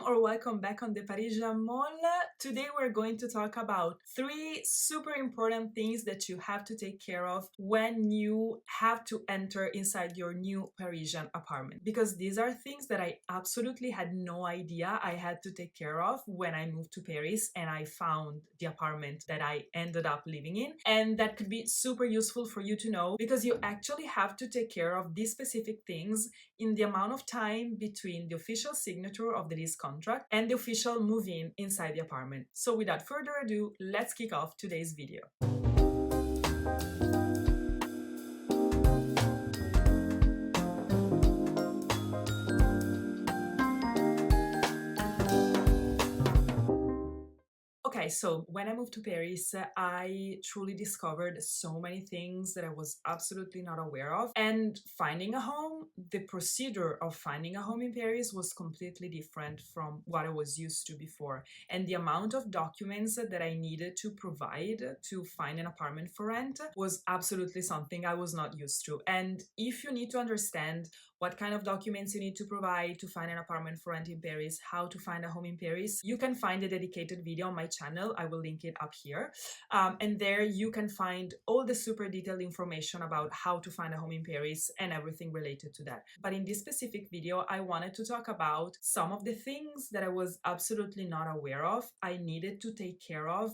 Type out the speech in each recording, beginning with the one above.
or welcome back on the Parisian Mall. Today we're going to talk about 3 super important things that you have to take care of when you have to enter inside your new Parisian apartment. Because these are things that I absolutely had no idea I had to take care of when I moved to Paris and I found the apartment that I ended up living in. And that could be super useful for you to know because you actually have to take care of these specific things in the amount of time between the official signature of the lease contract and the official move-in inside the apartment. So without further ado, let's kick off today's video. Okay, so when I moved to Paris, I truly discovered so many things that I was absolutely not aware of. And finding a home, the procedure of finding a home in Paris was completely different from what I was used to before. And the amount of documents that I needed to provide to find an apartment for rent was absolutely something I was not used to. And if you need to understand what kind of documents you need to provide to find an apartment for rent in Paris, how to find a home in Paris, you can find a dedicated video on my channel. I will link it up here. And there you can find all the super detailed information about how to find a home in Paris and everything related to that. But in this specific video, I wanted to talk about some of the things that I was absolutely not aware of, I needed to take care of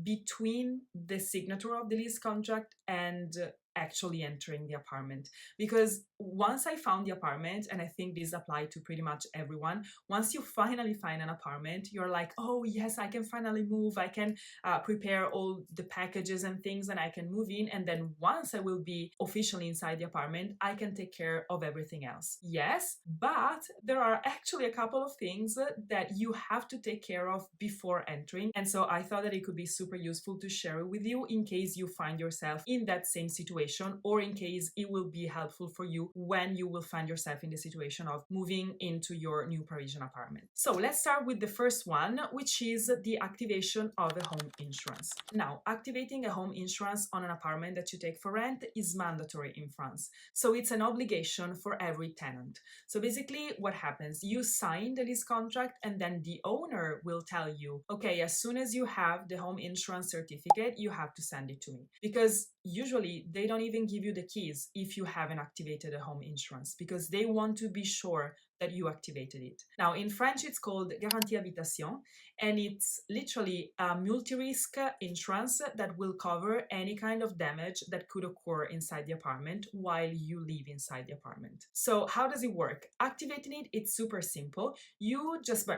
between the signature of the lease contract and actually entering the apartment. Because once I found the apartment, and I think this applied to pretty much everyone, once you finally find an apartment, you're like, oh yes, I can finally move, I can prepare all the packages and things and I can move in, and then once I will be officially inside the apartment, I can take care of everything else. Yes, but there are actually a couple of things that you have to take care of before entering, and so I thought that it could be super useful to share it with you in case you find yourself in that same situation, or in case it will be helpful for you when you will find yourself in the situation of moving into your new Parisian apartment. So let's start with the first one, which is the activation of a home insurance. Now, activating a home insurance on an apartment that you take for rent is mandatory in France. So it's an obligation for every tenant. So basically what happens, you sign the lease contract and then the owner will tell you, okay, as soon as you have the home insurance certificate, you have to send it to me. Because usually they don't even give you the keys if you haven't activated a home insurance, because they want to be sure that you activated it. Now, in French, it's called Habitation, and it's literally a multi-risk insurance that will cover any kind of damage that could occur inside the apartment while you live inside the apartment. So how does it work? Activating it, it's super simple.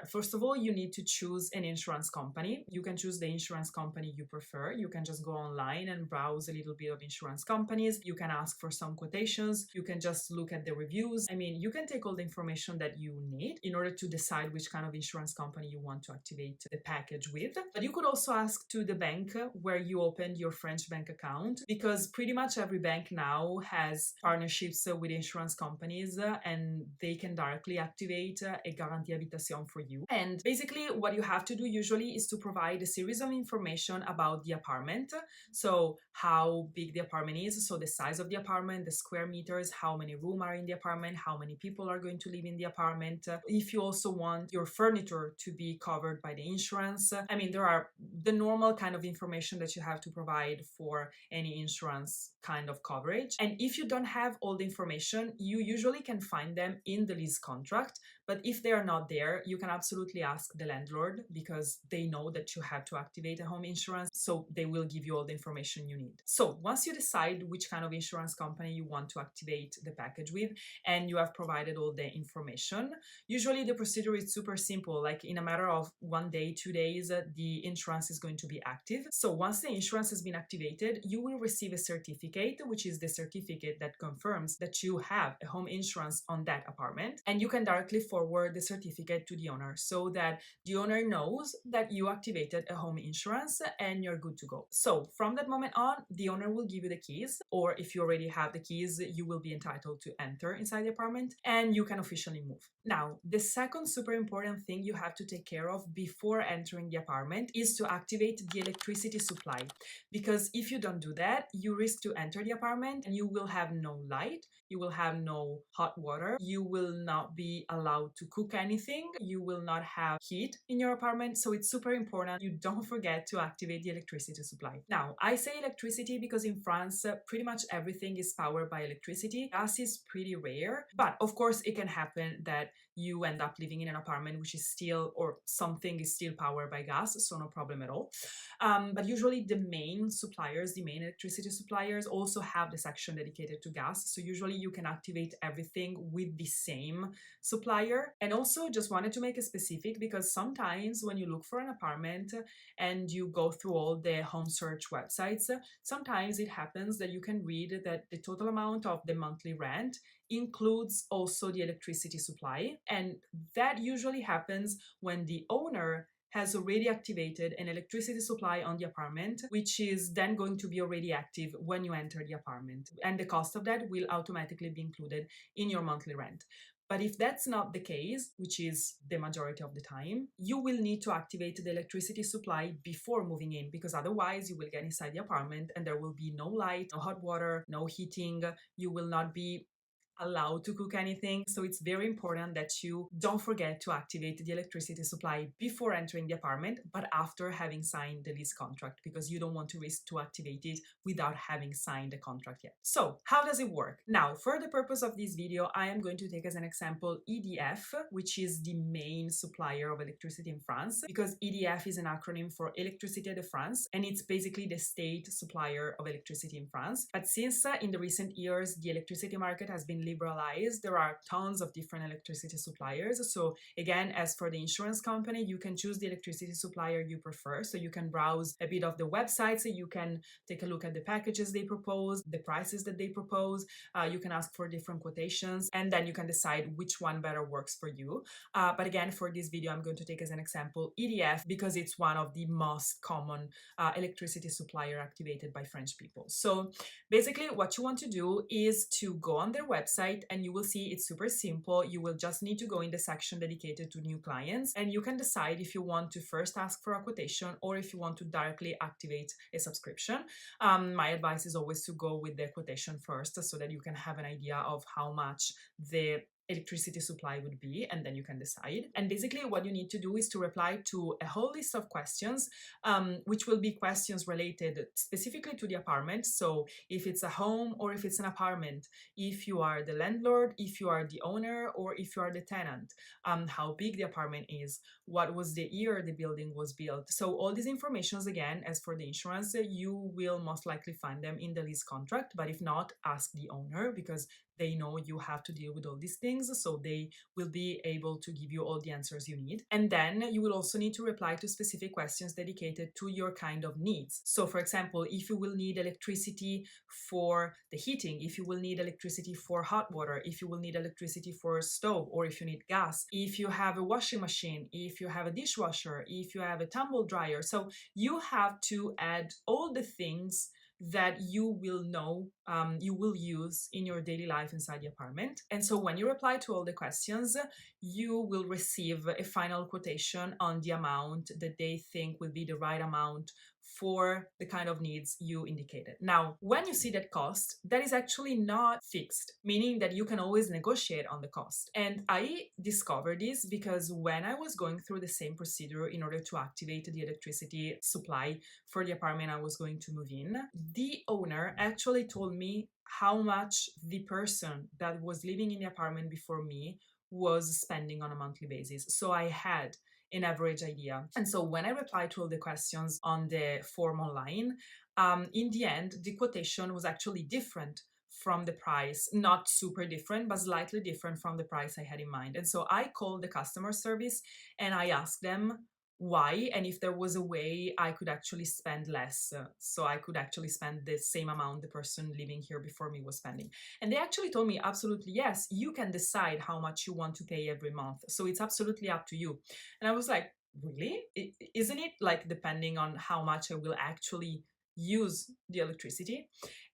First of all, you need to choose an insurance company. You can choose the insurance company you prefer. You can just go online and browse a little bit of insurance companies. You can ask for some quotations. You can just look at the reviews. I mean, you can take all the information that you need in order to decide which kind of insurance company you want to activate the package with. But you could also ask to the bank where you opened your French bank account, because pretty much every bank now has partnerships with insurance companies and they can directly activate a Garantie Habitation for you. And basically what you have to do usually is to provide a series of information about the apartment. So how big the apartment is, so the size of the apartment, the square meters, how many rooms are in the apartment, how many people are going to live in the apartment, if you also want your furniture to be covered by the insurance. I mean, there are the normal kind of information that you have to provide for any insurance kind of coverage. And if you don't have all the information, you usually can find them in the lease contract. But if they are not there, you can absolutely ask the landlord, because they know that you have to activate a home insurance, so they will give you all the information you need. So once you decide which kind of insurance company you want to activate the package with, and you have provided all the information, usually the procedure is super simple. Like in a matter of 1 day, 2 days, the insurance is going to be active. So once the insurance has been activated, you will receive a certificate, which is the certificate that confirms that you have a home insurance on that apartment, and you can directly forward the certificate to the owner so that the owner knows that you activated a home insurance and you're good to go. So from that moment on, the owner will give you the keys, or if you already have the keys, you will be entitled to enter inside the apartment and you can officially move. Now, the second super important thing you have to take care of before entering the apartment is to activate the electricity supply, because if you don't do that, you risk to enter the apartment and you will have no light, you will have no hot water, you will not be allowed allowed to cook anything. You will not have heat in your apartment. So it's super important you don't forget to activate the electricity supply. Now, I say electricity because in France, pretty much everything is powered by electricity. Gas is pretty rare, but of course it can happen that you end up living in an apartment which is still, or something is still powered by gas, so no problem at all. But usually the main suppliers, the main electricity suppliers also have the section dedicated to gas. So usually you can activate everything with the same supplier. And also just wanted to make it specific because sometimes when you look for an apartment and you go through all the home search websites, sometimes it happens that you can read that the total amount of the monthly rent includes also the electricity supply. And that usually happens when the owner has already activated an electricity supply on the apartment, which is then going to be already active when you enter the apartment. And the cost of that will automatically be included in your monthly rent. But if that's not the case, which is the majority of the time, you will need to activate the electricity supply before moving in, because otherwise you will get inside the apartment and there will be no light, no hot water, no heating. You will not be allowed to cook anything. So it's very important that you don't forget to activate the electricity supply before entering the apartment, but after having signed the lease contract, because you don't want to risk to activate it without having signed the contract yet. So how does it work? Now, for the purpose of this video, I am going to take as an example EDF, which is the main supplier of electricity in France, because EDF is an acronym for Électricité de France, and it's basically the state supplier of electricity in France. But since in the recent years, the electricity market has been liberalized, there are tons of different electricity suppliers. So again, as for the insurance company, you can choose the electricity supplier you prefer. So you can browse a bit of the websites, so you can take a look at the packages they propose, the prices that they propose. You can ask for different quotations, and then you can decide which one better works for you. But again, for this video, I'm going to take as an example EDF because it's one of the most common electricity supplier activated by French people. So basically what you want to do is to go on their website, and you will see it's super simple. You will just need to go in the section dedicated to new clients, and you can decide if you want to first ask for a quotation or if you want to directly activate a subscription. My advice is always to go with the quotation first so that you can have an idea of how much the electricity supply would be, and then you can decide. And basically what you need to do is to reply to a whole list of questions, which will be questions related specifically to the apartment. So if it's a home or if it's an apartment, if you are the landlord, if you are the owner, or if you are the tenant, how big the apartment is, what was the year the building was built. So all these informations, again, as for the insurance, you will most likely find them in the lease contract, but if not, ask the owner, because they know you have to deal with all these things, so they will be able to give you all the answers you need. And then you will also need to reply to specific questions dedicated to your kind of needs. So for example, if you will need electricity for the heating, if you will need electricity for hot water, if you will need electricity for stove, or if you need gas, if you have a washing machine, if you have a dishwasher, if you have a tumble dryer. So you have to add all the things that you will know you will use in your daily life inside the apartment. And so when you reply to all the questions, you will receive a final quotation on the amount that they think will be the right amount for the kind of needs you indicated. Now, when you see that cost, that is actually not fixed, meaning that you can always negotiate on the cost. And I discovered this because when I was going through the same procedure in order to activate the electricity supply for the apartment I was going to move in, the owner actually told me how much the person that was living in the apartment before me was spending on a monthly basis. So I had an average idea. And so when I replied to all the questions on the form online, in the end, the quotation was actually different from the price, not super different, but slightly different from the price I had in mind. And so I called the customer service and I asked them why, and if there was a way I could actually spend less, so I could actually spend the same amount the person living here before me was spending. And they actually told me, absolutely yes, you can decide how much you want to pay every month, so it's absolutely up to you. And I was like, really? Isn't it like depending on how much I will actually use the electricity?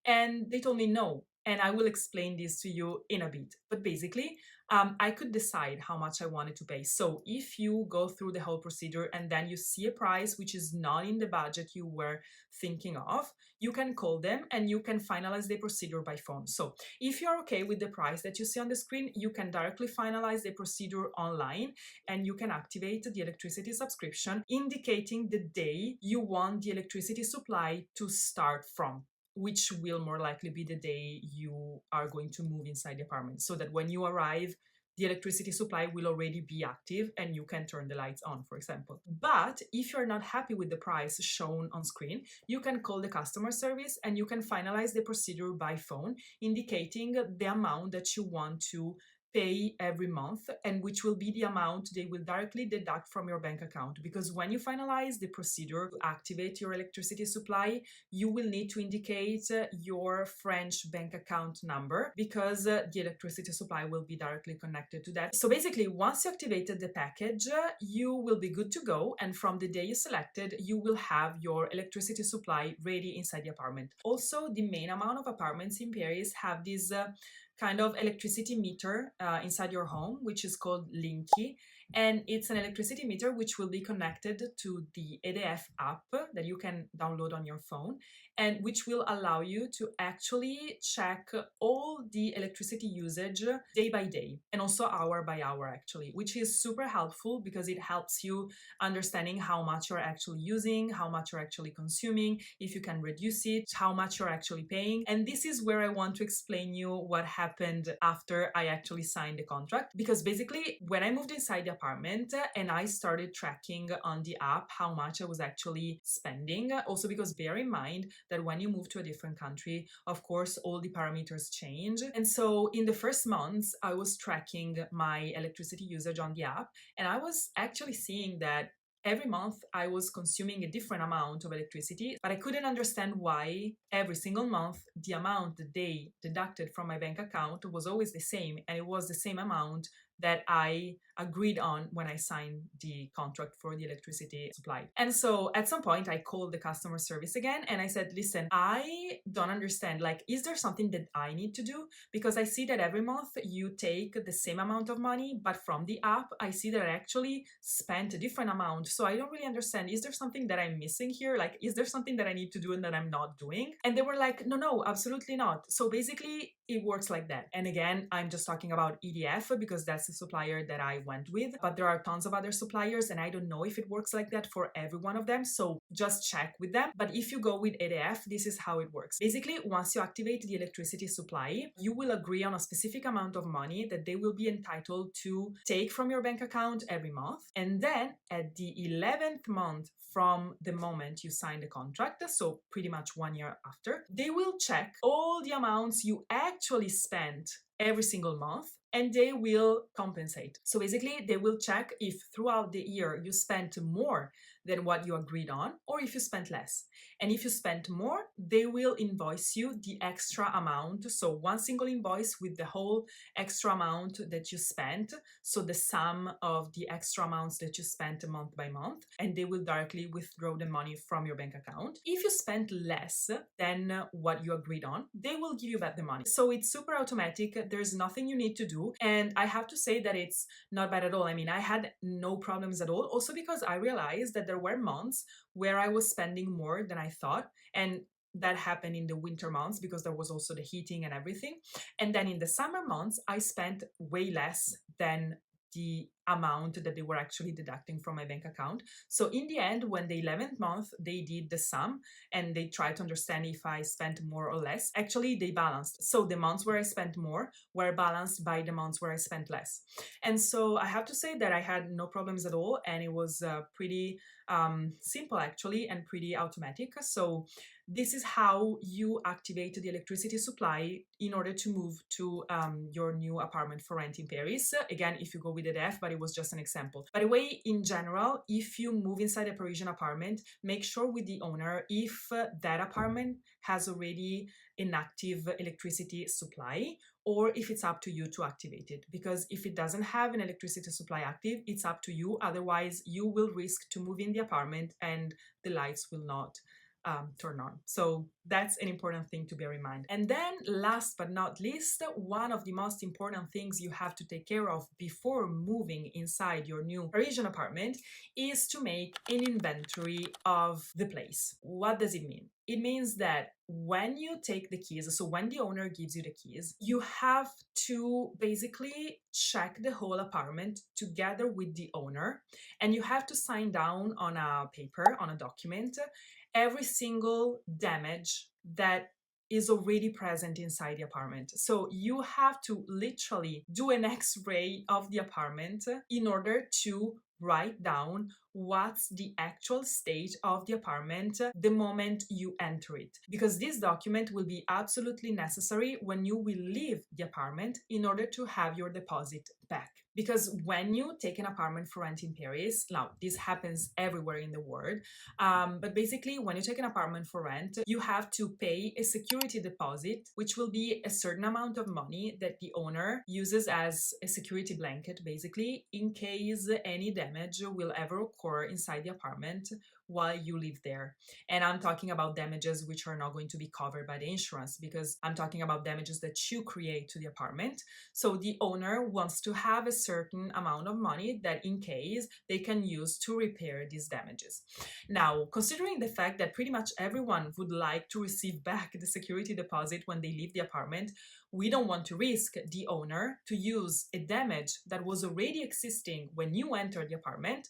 And they told me no, and I will explain this to you in a bit. But basically, I could decide how much I wanted to pay. So if you go through the whole procedure and then you see a price which is not in the budget you were thinking of, you can call them and you can finalize the procedure by phone. So if you're okay with the price that you see on the screen, you can directly finalize the procedure online and you can activate the electricity subscription, indicating the day you want the electricity supply to start from, which will more likely be the day you are going to move inside the apartment, so that when you arrive, the electricity supply will already be active and you can turn the lights on, for example. But if you're not happy with the price shown on screen, you can call the customer service and you can finalize the procedure by phone, indicating the amount that you want to pay every month, and which will be the amount they will directly deduct from your bank account. Because when you finalize the procedure to activate your electricity supply, you will need to indicate your French bank account number, because the electricity supply will be directly connected to that. So basically, once you activated the package, you will be good to go, and from the day you selected, you will have your electricity supply ready inside the apartment. Also, the main amount of apartments in Paris have this kind of electricity meter inside your home, which is called Linky. And it's an electricity meter which will be connected to the EDF app that you can download on your phone, and which will allow you to actually check all the electricity usage day by day and also hour by hour, actually, which is super helpful because it helps you understanding how much you're actually using, how much you're actually consuming, if you can reduce it, how much you're actually paying. And this is where I want to explain you what happened after I actually signed the contract, because basically when I moved inside the apartment and I started tracking on the app how much I was actually spending, also because bear in mind that when you move to a different country, of course, all the parameters change. And so in the first months, I was tracking my electricity usage on the app, and I was actually seeing that every month I was consuming a different amount of electricity, but I couldn't understand why every single month the amount that they deducted from my bank account was always the same, and it was the same amount that I agreed on when I signed the contract for the electricity supply. And so at some point I called the customer service again and I said, listen, I don't understand, like, is there something that I need to do? Because I see that every month you take the same amount of money, but from the app I see that I actually spent a different amount. So I don't really understand, is there something that I'm missing here? Like, is there something that I need to do and that I'm not doing? And they were like, no, absolutely not. So basically it works like that. And again, I'm just talking about EDF because that's the supplier that I went with, but there are tons of other suppliers and I don't know if it works like that for every one of them. So just check with them. But if you go with EDF, this is how it works. Basically, once you activate the electricity supply, you will agree on a specific amount of money that they will be entitled to take from your bank account every month. And then at the 11th month from the moment you sign the contract, so pretty much 1 year after, they will check all the amounts you actually spent every single month and they will compensate. So basically, they will check if throughout the year you spent more than what you agreed on or if you spent less. And if you spent more, they will invoice you the extra amount. So one single invoice with the whole extra amount that you spent. So the sum of the extra amounts that you spent month by month, and they will directly withdraw the money from your bank account. If you spent less than what you agreed on, they will give you back the money. So it's super automatic. There's nothing you need to do. And I have to say that it's not bad at all. I mean, I had no problems at all. Also because I realized that there were months where I was spending more than I thought. And that happened in the winter months because there was also the heating and everything. And then in the summer months, I spent way less than the amount that they were actually deducting from my bank account. So in the end, when the 11th month, they did the sum and they tried to understand if I spent more or less, actually they balanced. So the months where I spent more were balanced by the months where I spent less. And so I have to say that I had no problems at all. And it was pretty simple actually and pretty automatic. So this is how you activate the electricity supply in order to move to your new apartment for rent in Paris. Again, if you go with EDF, but it was just an example. By the way, in general, if you move inside a Parisian apartment, make sure with the owner if that apartment has already an active electricity supply, or if it's up to you to activate it. Because if it doesn't have an electricity supply active, it's up to you. Otherwise, you will risk to move in the apartment and the lights will not turn on. So that's an important thing to bear in mind. And then last but not least, one of the most important things you have to take care of before moving inside your new Parisian apartment is to make an inventory of the place. What does it mean? It means that when you take the keys, so when the owner gives you the keys, you have to basically check the whole apartment together with the owner, and you have to sign down on a paper, on a document, every single damage that is already present inside the apartment. So you have to literally do an x-ray of the apartment in order to write down what's the actual state of the apartment the moment you enter it. Because this document will be absolutely necessary when you will leave the apartment in order to have your deposit back. Because when you take an apartment for rent in Paris, now this happens everywhere in the world, but basically when you take an apartment for rent, you have to pay a security deposit, which will be a certain amount of money that the owner uses as a security blanket, basically, in case any damage will ever occur inside the apartment while you live there. And I'm talking about damages which are not going to be covered by the insurance, because I'm talking about damages that you create to the apartment. So the owner wants to have a certain amount of money that in case they can use to repair these damages. Now, considering the fact that pretty much everyone would like to receive back the security deposit when they leave the apartment, we don't want to risk the owner to use a damage that was already existing when you entered the apartment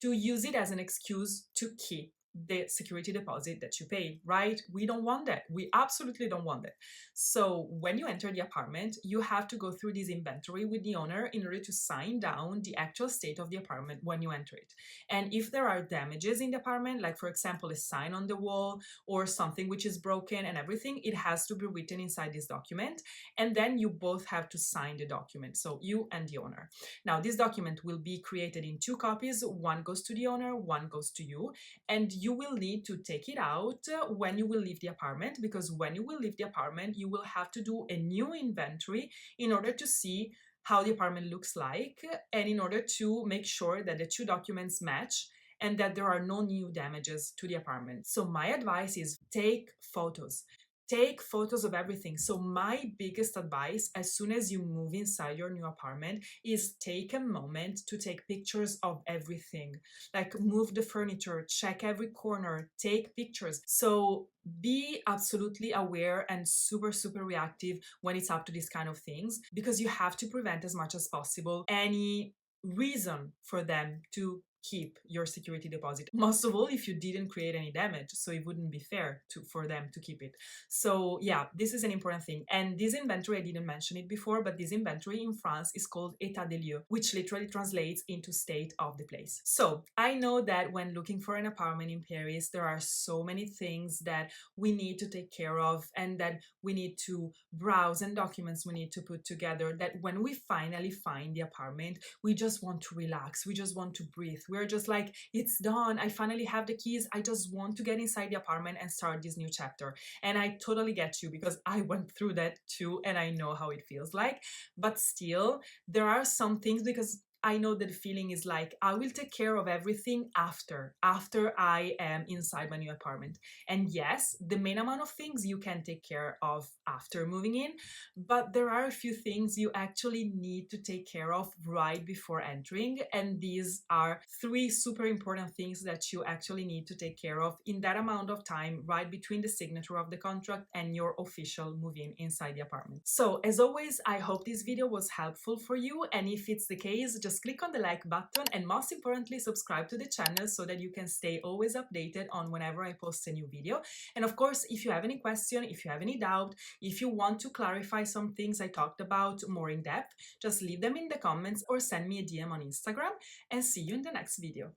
to use it as an excuse to keep the security deposit that you paid, right? We don't want that. We absolutely don't want that. So when you enter the apartment, you have to go through this inventory with the owner in order to sign down the actual state of the apartment when you enter it. And if there are damages in the apartment, like for example, a sign on the wall or something which is broken and everything, it has to be written inside this document. And then you both have to sign the document. So you and the owner. Now, this document will be created in 2 copies. One goes to the owner, one goes to you. And you will need to take it out when you will leave the apartment, because when you will leave the apartment, you will have to do a new inventory in order to see how the apartment looks like, and in order to make sure that the 2 documents match and that there are no new damages to the apartment. So my advice is take photos. Take photos of everything. So my biggest advice as soon as you move inside your new apartment is take a moment to take pictures of everything. Like move the furniture, check every corner, take pictures. So be absolutely aware and super, super reactive when it's up to these kind of things, because you have to prevent as much as possible any reason for them to keep your security deposit. Most of all, if you didn't create any damage, so it wouldn't be fair for them to keep it. So yeah, this is an important thing. And this inventory, I didn't mention it before, but this inventory in France is called État des lieux, which literally translates into state of the place. So I know that when looking for an apartment in Paris, there are so many things that we need to take care of and that we need to browse, and documents we need to put together, that when we finally find the apartment, we just want to relax, we just want to breathe. We're just like, it's done, I finally have the keys, I just want to get inside the apartment and start this new chapter. And I totally get you, because I went through that too, and I know how it feels like. But still, there are some things, because I know that the feeling is like, I will take care of everything after I am inside my new apartment. And yes, the main amount of things you can take care of after moving in, but there are a few things you actually need to take care of right before entering. And these are 3 super important things that you actually need to take care of in that amount of time, right between the signature of the contract and your official move-in inside the apartment. So as always, I hope this video was helpful for you. And if it's the case, just click on the like button, and most importantly, subscribe to the channel so that you can stay always updated on whenever I post a new video. And of course, if you have any question, if you have any doubt, if you want to clarify some things I talked about more in depth, just leave them in the comments or send me a DM on Instagram, and see you in the next video.